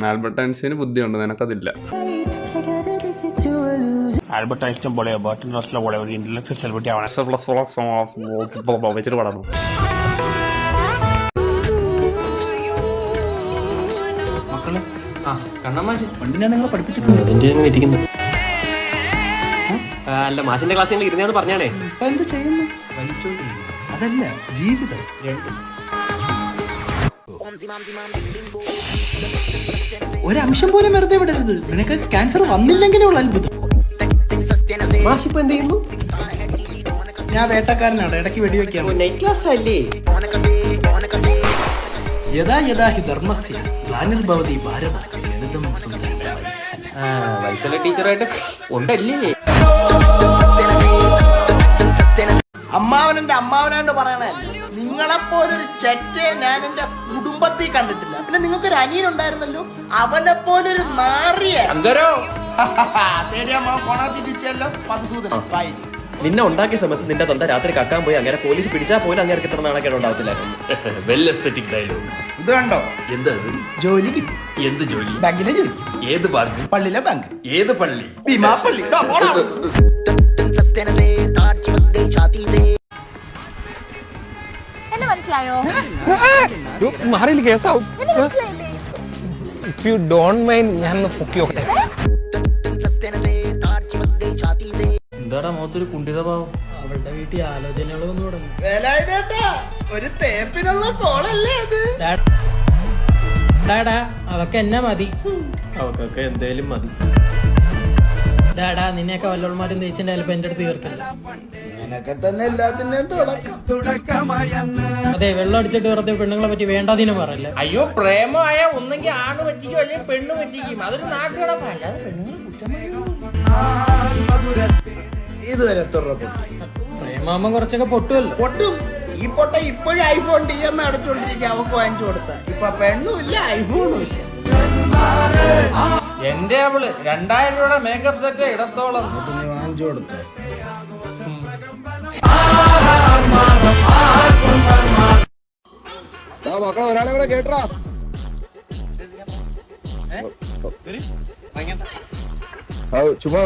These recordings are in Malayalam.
ആൽബർട്ട് ഐൻസ്റ്റീന് ബുദ്ധിയുണ്ട്, നിനക്കതില്ല. ആൽബർട്ട് ഐൻസ്റ്റീൻ പോലെ ബർട്ടൺ റസ്സൽ പോലെ ഒരു ഇന്റലക്ച്വൽ സെലിബ്രിറ്റി ആവണം. വെച്ചിട്ട് പടന്നു. മക്കളെ പണ്ടിനാ നിങ്ങളെ പഠിപ്പിച്ചിട്ടുണ്ട്. അല്ല മാഷിന്റെ ക്ലാസ്സിൽ ഇരുന്നാന്ന് പറഞ്ഞാണേ. എന്ത് ചെയ്യുന്നു? അതല്ല ജീവിതം രണ്ടും. ഒരംശം പോലും വെറുതെ വിടരുത്. നിനക്ക് ക്യാൻസർ വന്നില്ലെങ്കിലേ ഉള്ള അത്ഭുതം. മാഷിപ്പോ എന്ത് ചെയ്യുന്നു? ഞാൻ വേട്ടക്കാരനാണ്, ഇടയ്ക്ക് വെടിവെക്കാം. നൈറ്റ് ക്ലാസ് അല്ലേ? യഥാ യഥാ ഹി ധർമ്മസ്യ ഗ്ലാനിർഭവതി ഭാരതം ലളിതം സുന്ദരം. വത്സല ടീച്ചറായിട്ട് ഉണ്ടല്ലേ? അമ്മാവനെന്റെ അമ്മാവനാണ്ട് പറയണേ, നിങ്ങളെപ്പോലൊരു ചെറ്റയെ ഞാൻ എന്റെ കുടുംബത്തിൽ കണ്ടിട്ടില്ല. പിന്നെ നിങ്ങൾക്കൊരു അനിയൻ ഉണ്ടായിരുന്നല്ലോ, അവനെ പോലൊരു നാറിയ നിന്നെ ഉണ്ടാക്കിയ സമയത്ത് നിന്റെ തൊണ്ട രാത്രി കക്കാൻ പോയി അങ്ങനെ പോലീസ് പിടിച്ചാൽ പോലും അങ്ങനെ ഇത്ര നാളെ ഉണ്ടാവത്തില്ലായിരുന്നു. ഇത് കണ്ടോ? എന്താ ജോലി കിട്ടി. എന്ത് ജോലി? ബാങ്കിലെ ജോലി. ഏത് ബാങ്ക്? പള്ളിയിലെ ബാങ്ക്. ഏത് പള്ളി? ഭീമാ പള്ളി. മാറിയില്ല, കേസാവും. ഇഫ് യു ഡോണ്ട് മൈൻഡ് ഞാൻ പൊക്കി നോക്കട്ടെ. എന്താടാ മുഖത്തൊരു കുണ്ടിതഭാവം? അവളുടെ വീട്ടിൽ ആലോചനകളൊന്നും തുടങ്ങി. ഒരു തേപ്പിനുള്ള കോളല്ലേ അത്? ഡാടാ അവക്ക് എന്നെ മതി. അവക്കൊക്കെ എന്തേലും മതി. ഡാടാ നിന്നെയൊക്കെ വല്ലോൾമാരും തേച്ചിന്റെ ചിലപ്പോ എന്റെ അടുത്ത് തീർത്തില്ല. അങ്ങനൊക്കെ തന്നെ എല്ലാത്തിന്റെയും തുടക്കം. അതെ, വെള്ളം അടിച്ചിട്ട് വെറുതെ പെണ്ണുങ്ങളെ പറ്റി വേണ്ടാതിനും പറയല്ലേ. അയ്യോ, പ്രേമമായ ഒന്നെങ്കിൽ ആണ് പറ്റിക്കും അല്ലെങ്കിൽ പെണ്ണ് പറ്റിക്കും. അതൊരു നാട്ടുകടപ്പാ, അല്ലാതെ പെണ്ണുങ്ങൾ കുറ്റം ഇതുവരെ എത്ര രൂപ പ്രേമാകുമ്പം കുറച്ചൊക്കെ പൊട്ടുമല്ലോ. പൊട്ടും. ഈ പൊട്ട ഇപ്പോഴും ഐഫോൺ DMA അടച്ചോണ്ടിരിക്കുക. അവക്ക് വാങ്ങിച്ചു കൊടുത്ത ഇപ്പൊ പെണ്ണും ഇല്ല, ഐഫോണും ഇല്ല. എന്റെ അവള് 2000 രൂപയുടെ മേക്കപ്പ് സെറ്റ് ഇടത്തോളം വാങ്ങിച്ചു കൊടുത്ത മക്കളെ ഒരാളെ കൂടെ കേട്ടോ. ചുമ്മാ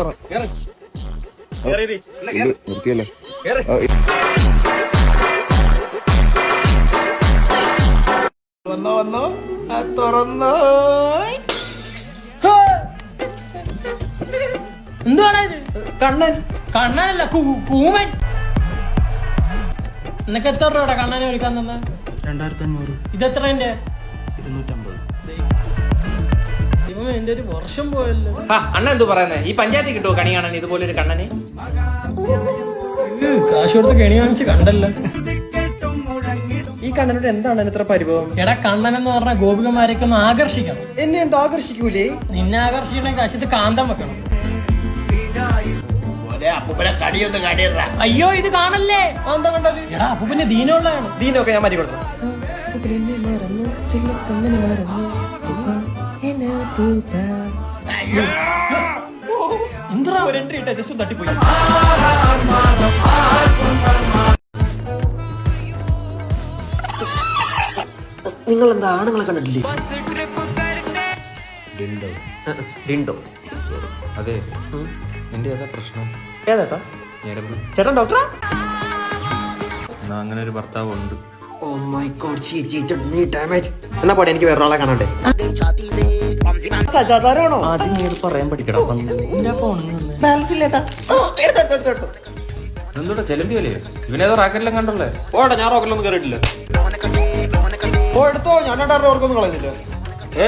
നിർത്തിയല്ലേ. വന്നോ തുറന്നോ. എന്തുവാണ് ഇത്? കണ്ണൻ. കണ്ണനല്ല, കൂമൻ. നിനക്ക് എത്ര രൂപയുടെ കണ്ണനെ ഒരുക്കാൻ തന്നെ? 2500. ഇതെത്ര എന്റെ? 250. ഇവൻ എന്റെ ഒരു വർഷം പോയല്ലോ. അണ്ണ എന്തു പറയുന്നേ? ഈ പഞ്ചായത്തിൽ കിട്ടുമോ കണി കാണാൻ ഇതുപോലൊരു കണ്ണനെ? കാശ് കൊടുത്ത് കെണി വാങ്ങിച്ച് കണ്ടല്ലോ. ഈ കണ്ണനോട് എന്താണ് ഇത്ര പരിഭവം? എടാ, കണ്ണൻ എന്ന് പറഞ്ഞ ഗോപികമാരെയൊക്കെ ഒന്ന് ആകർഷിക്കണം. എന്നെ എന്തോ ആകർഷിക്കൂലേ? നിന്നെ ആകർഷിക്കണ കാശത്ത് കാന്തം വെക്കണം. അയ്യോ, ഇത് കാണല്ലേ. എന്താ കണ്ടത്? എടാ അപ്പൂപ്പന്റെ ദീനമുള്ളതാണ്. ദീനൊക്കെ ഞാൻ മാറ്റി കൊടുത്തു. എന്താ ഒരു എൻട്രി ഇട്ട ജസ്റ്റ് തട്ടിപ്പോയി. നിങ്ങൾ എന്താ ആണുങ്ങളെ കണ്ടിട്ടില്ലേ? ഡിൻഡോ. അതെ, നിന്റെ ഏതാ പ്രശ്നം? ഏതാട്ടാ? ഞരമ്പ്. ചേട്ടൻ ഡോക്ടറാ? എന്നാ അങ്ങനെ ഒരു ഭർത്താവ് ഉണ്ട്. Oh my God, she cheated me, damn it. എന്നാ പോട്ടെ, എനിക്ക് വേറെ ആളെ കാണണ്ടേ? സജാതാരാണോ? ആദ്യം നീ പറയാൻ പഠിക്കണം. ബാലൻസ് ഇല്ലേട്ടാ. ഇതെന്തോടാ ചെലന്തിയല്ലേ? ഇവനേതോ റാക്കറ്റിലും കണ്ടല്ലേ? ഓടാ, ഞാൻ റോക്കറ്റിലൊന്നും കയറിയിട്ടില്ല. ഓ എടുത്തോ, ഞാൻ 2000 ഓർക്കൊന്നും കളയുന്നില്ല.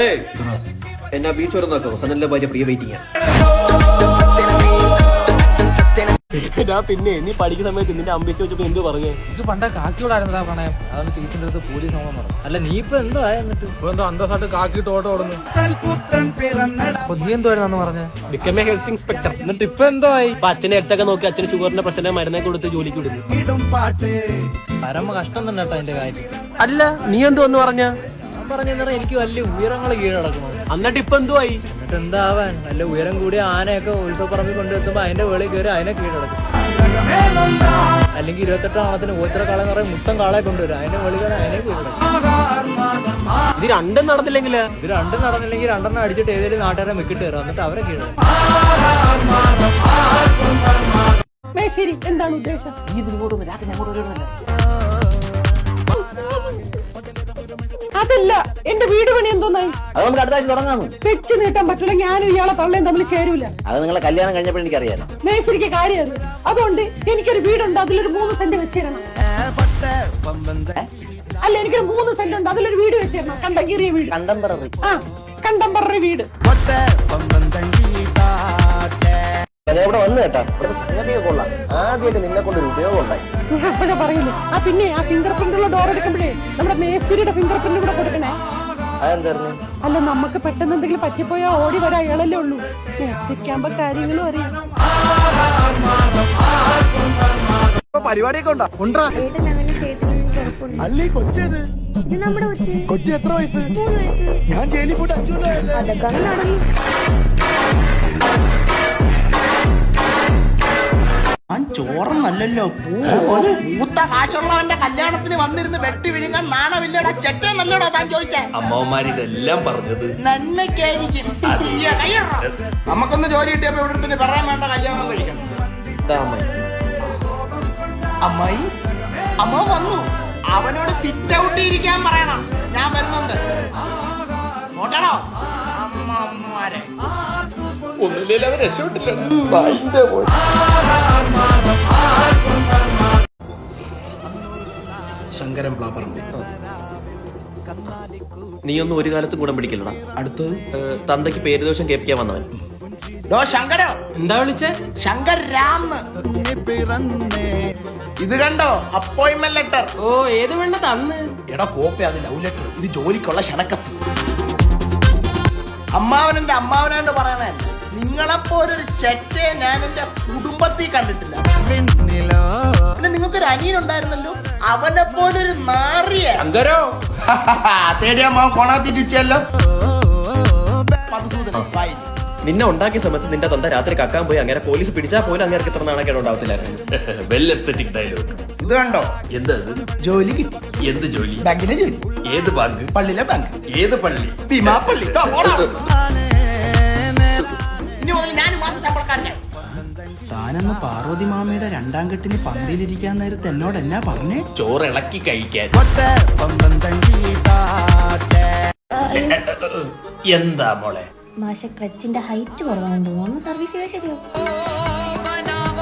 ഏയ് എന്നാ ബീച്ച് വരെ നോക്കോ? സനലിന്റെ ഭാര്യ പ്രിയ വെയിറ്റിംഗ്. പിന്നെ നീ പഠിക്കുന്ന സമയത്ത് നിന്റെ അമ്പേച്ച് വെച്ചപ്പോ എന്ത് പറഞ്ഞു? ഇത് പണ്ട കാക്കിയോടായിരുന്നതാ പ്രണയം. അതാണ് ടീച്ചറിന്റെ അടുത്ത് പോലീസ് നോക്കാൻ പറഞ്ഞു. അല്ല, നീ ഇപ്പൊ എന്തോ എന്നിട്ട്? ഇപ്പൊ എന്തോ അന്തസ്സായിട്ട് കാക്കിട്ട് ഓട്ടം ഓടുന്നു. അപ്പൊ നീ എന്തോയായിരുന്നു പറഞ്ഞേ? Become A health inspector. എന്നിട്ട് ഇപ്പൊ എന്തോ ആയി? അച്ഛനെ ഹെൽത്തൊക്കെ നോക്കി അച്ഛന് ഷുഗറിന്റെ പ്രശ്നം മരുന്നൊക്കെ കൊടുത്ത് ജോലിക്ക് വിടുന്നു. പരമ കഷ്ടം തന്നെ കേട്ടോ അതിന്റെ കാര്യം. അല്ല, നീ എന്തോന്ന് പറഞ്ഞ? പറഞ്ഞ എനിക്ക് വലിയ ഉയരങ്ങൾ കീഴടക്കണം. എന്നിട്ട് ഇപ്പൊ എന്തുവായി? എന്നിട്ട് എന്താവാൻ, നല്ല ഉയരം കൂടിയ ആനയൊക്കെ ഉത്സവപ്പറമ്പിൽ കൊണ്ടുവെത്തുമ്പോ അതിന്റെ വേളി കയറി അതിനെ കീഴടക്കും. അല്ലെങ്കിൽ 28 ആണത്തിന് ഓച്ചിറ കാളെ എന്ന് പറയും, മുട്ടൻ കാളെ കൊണ്ടുവരും, അതിന്റെ വേളി കയറി അതിനെ കീഴടക്കും. ഇത് രണ്ടും നടന്നില്ലെങ്കിൽ രണ്ടെണ്ണം അടിച്ചിട്ട് ഏതെങ്കിലും നാട്ടുകാരെ വെക്കിട്ട് കയറും, എന്നിട്ട് അവരെ കീഴടക്കും. ശരി, എന്താണ് ഉദ്ദേശം? അതല്ല, എന്റെ വീട് പണി എന്തോന്നായി? അത് നമുക്ക് അടുത്ത ആഴ്ച തുടങ്ങാം. വെച്ച് നീട്ടാൻ പറ്റില്ല. ഞാനും ഇയാളെ തള്ളയും തമ്മിൽ ചേരൂല. അത് നിങ്ങളെ കല്യാണം കഴിഞ്ഞപ്പോൾ എനിക്കറിയാലോ. മേശരിക്ക് കാര്യം. അതുകൊണ്ട് എനിക്കൊരു വീടുണ്ട്, അതിലൊരു 3 സെന്റ് വെച്ച് തരണം. അല്ല, എനിക്കൊരു 3 സെന്റ് ഉണ്ട്, അതിലൊരു വീട് വെച്ച് തരണം. കണ്ടംകീറിയ വീട്. കണ്ടംപററി. ആ, കണ്ടംപററി വീട്. ഇവിടെ വന്നു കേട്ടാ, സംഗതിയൊക്കെ കൊള്ളാം. ആദ്യമായിട്ട് നിന്നെ കൊണ്ടൊരു ഉപയോഗം ഉണ്ടായി. എപ്പോഴാ പറയുന്നു? ആ പിന്നെ ആ ഫിംഗർ പ്രിന്റുള്ള ഡോർ എടുക്കുമ്പോഴേ നമ്മുടെ മേസ്തിരിയുടെ ഫിംഗർ പ്രിന്റ് കൂടെ കൊടുക്കണേ. അതെന്തായിരുന്നു? അല്ല, നമുക്ക് പെട്ടെന്ന് എന്തെങ്കിലും പറ്റിപ്പോയാ ഓടി വരാ അയാളല്ലേ ഉള്ളൂ. മേസ്തിരിക്കാകുമ്പോ കാര്യങ്ങളും അറിയാം. പരിപാടിയൊക്കെ ഉണ്ടോ? ഉണ്ടാ അല്ലേ കൊച്ചേത്? കൊച്ചി എത്ര വയസ്സ്? ഞാൻ ജയിലിൽ പോയിട്ട് 5 കൊല്ലം. അതൊക്കെ നടന്നു. ചോറന്നല്ലോ, പൂത്ത കാശുള്ളവന്റെ കല്യാണത്തിന് വന്നിരുന്ന് വെട്ടി വിഴുങ്ങാൻ നാണമില്ലടാ ചെറ്റേ നല്ലോടാ താൻ ചോദിച്ചേ. അമ്മമാര് ഇതെല്ലാം പറഞ്ഞത് നന്മയ്ക്കായിരിക്കും. നമുക്കൊന്ന് ജോലി കിട്ടിയപ്പോ ഇവിടെ പറയാൻ വേണ്ട കല്യാണം കഴിക്കണം. അമ്മായി അമ്മ വന്നു, അവനോട് സിറ്റ് ഔട്ട് ഇരിക്കാൻ പറയണം. ഞാൻ വരുന്നുണ്ട്. നോട്ടണോ അമ്മമാരെ? ഒന്നുമില്ല, അവർ രക്ഷപ്പെട്ടില്ല. ശങ്കരൻ പ്ലാപ്പറമ്പ്. നീ ഒന്നും ഒരു കാലത്തും ഗുണം പിടിക്കില്ലടാ. അടുത്തത് തന്തയ്ക്ക് പേരുദോഷം കേൾപ്പിക്കാൻ വന്നവൻ. ശങ്കരോ? എന്താ വിളിച്ചേ? ശങ്കർ രാം. ഇത് കണ്ടോ, അപ്പോയിന്റ്മെന്റ് ലെറ്റർ. ഓ, ഏത് വേണ്ട തന്ന്? എടാ കോപ്പി, അത് ലവ് ലെറ്റർ. ഇത് ജോലിക്കുള്ള ക്ഷണക്കത്ത്. അമ്മാവനെന്റെ അമ്മാവനായിട്ട് പറയണേ, നിങ്ങളെപ്പോലൊരു ചെറ്റയെ ഞാൻ എന്റെ കുടുംബത്തിൽ കണ്ടിട്ടില്ല. പിന്നെ നിങ്ങൾക്കൊരു അനിയനുണ്ടായിരുന്നല്ലോ, അവനെ പോലൊരു നാറിയ ശങ്കരോ തേടിയമ്മാവൻ കോണാത്തിരിച്ചല്ലോ. നിന്നെ ഉണ്ടാക്കിയ സമയത്ത് നിന്റെ തൊണ്ട രാത്രി കക്കാൻ പോയി അങ്ങനെ പോലീസ് പിടിച്ചാൽ പോലും അങ്ങനെ ഇത്ര നാണക്കേട് ഉണ്ടാവത്തില്ലായിരുന്നു. Well aesthetic dialogue. ഇത് കണ്ടോ, എന്താ ജോലി കിട്ടി. എന്ത് ജോലി? ബാങ്കിലെ ജോലി. ഏത് ബാങ്ക്? പള്ളിയിലെ ബാങ്ക്. ഏത് പള്ളി? ഭീമാപ്പള്ളി. ഇനി മുതൽ ഞാൻ മാത്രം ശമ്പളക്കാരനാണ്. താനെന്ന് പാർവതി മാമയുടെ 2ാം കെട്ടിന് പന്തിയിലിരിക്കാൻ നേരത്തെ എന്നോട് എന്നാ പറഞ്ഞേ? ചോറ് ഇളക്കി കഴിക്കാൻ. എന്താ മോളെ? മാഷ ക്ലച്ചിന്റെ ഹൈറ്റ് കുറവാണെന്ന് തോന്നുന്നു. സർവീസ് ചെയ്താൽ ശരിയോ?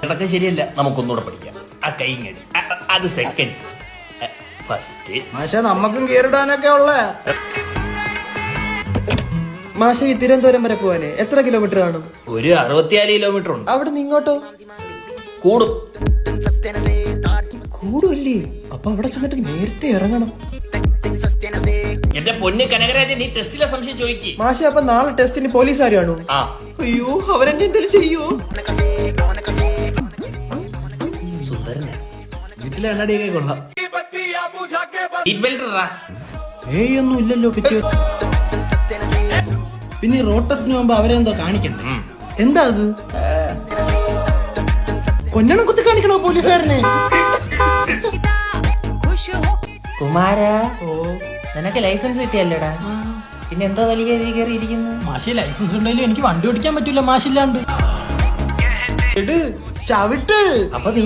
ഇടയ്ക്ക് ശരിയല്ല, നമുക്കൊന്നുകൂടെ പഠിക്കാം. ആ കൈങ്ങടി അത് സെക്കൻഡ്, ഫസ്റ്റ്. പക്ഷെ നമുക്കും കേറിടാനൊക്കെ ഉള്ള. മാഷ ഈ തിരുവനന്തപുരം വരെ പോവാനേ എത്ര കിലോമീറ്റർ കാണും? ഒരു 64 കിലോമീറ്റർ ഉണ്ട്. അവിടെ നിന്ന് ഇങ്ങോട്ടോ? കൂടും. കൂടുമല്ലേ? അപ്പൊ അവിടെ ചെന്നിട്ട് നേരത്തെ ഇറങ്ങണം. എന്റെ പൊന്ന് കനകരാജൻ, നീ ടെസ്റ്റിലെ സംശയം ചോദിക്കേ. മാഷ അപ്പൊ നാളെ ടെസ്റ്റിന് പോലീസുകാരാണോ? ആ. അയ്യോ, അവരെന്നെ എന്തെങ്കിലും ചെയ്യോ? സുന്ദരനെ വീട്ടിലെ എണ്ണടിയൊക്കെ കൊള്ളാം. ഒന്നും ഇല്ലല്ലോ. പിന്നെ റോഡ് ടെസ്റ്റിന് പോകുമ്പോ അവരെന്തോ കാണിക്കണ്ടേ? എന്താ അത്? കൊഞ്ഞണം കുത്തി കാണിക്കണോ പോലീസുകാരനെ? കുമാര, നിനക്ക് ലൈസൻസ് കിട്ടിയല്ലേടാ, പിന്നെ എന്തോ വലിയ കയറിയിരിക്കുന്നു? മാഷി ലൈസൻസ് ഉണ്ടെങ്കിലും എനിക്ക് വണ്ടി ഓടിക്കാൻ പറ്റൂല മാഷില്ലാണ്ട്. ചവിട്ട്. അപ്പൊ നീ?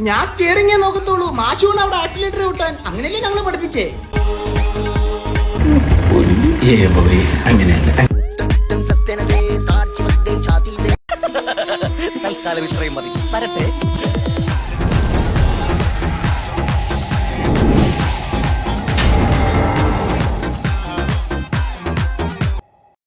ഞാൻ സ്റ്റിയറിംഗേ നോക്കത്തുള്ളൂ. മാഷൂണ് അവിടെ ആക്സിലേറ്റർ വിട്ടാൻ. അങ്ങനെയല്ലേ ഞങ്ങളെ പഠിപ്പിച്ചേ. തൽക്കാലം ഇത്രയും മതി. വരട്ടെ.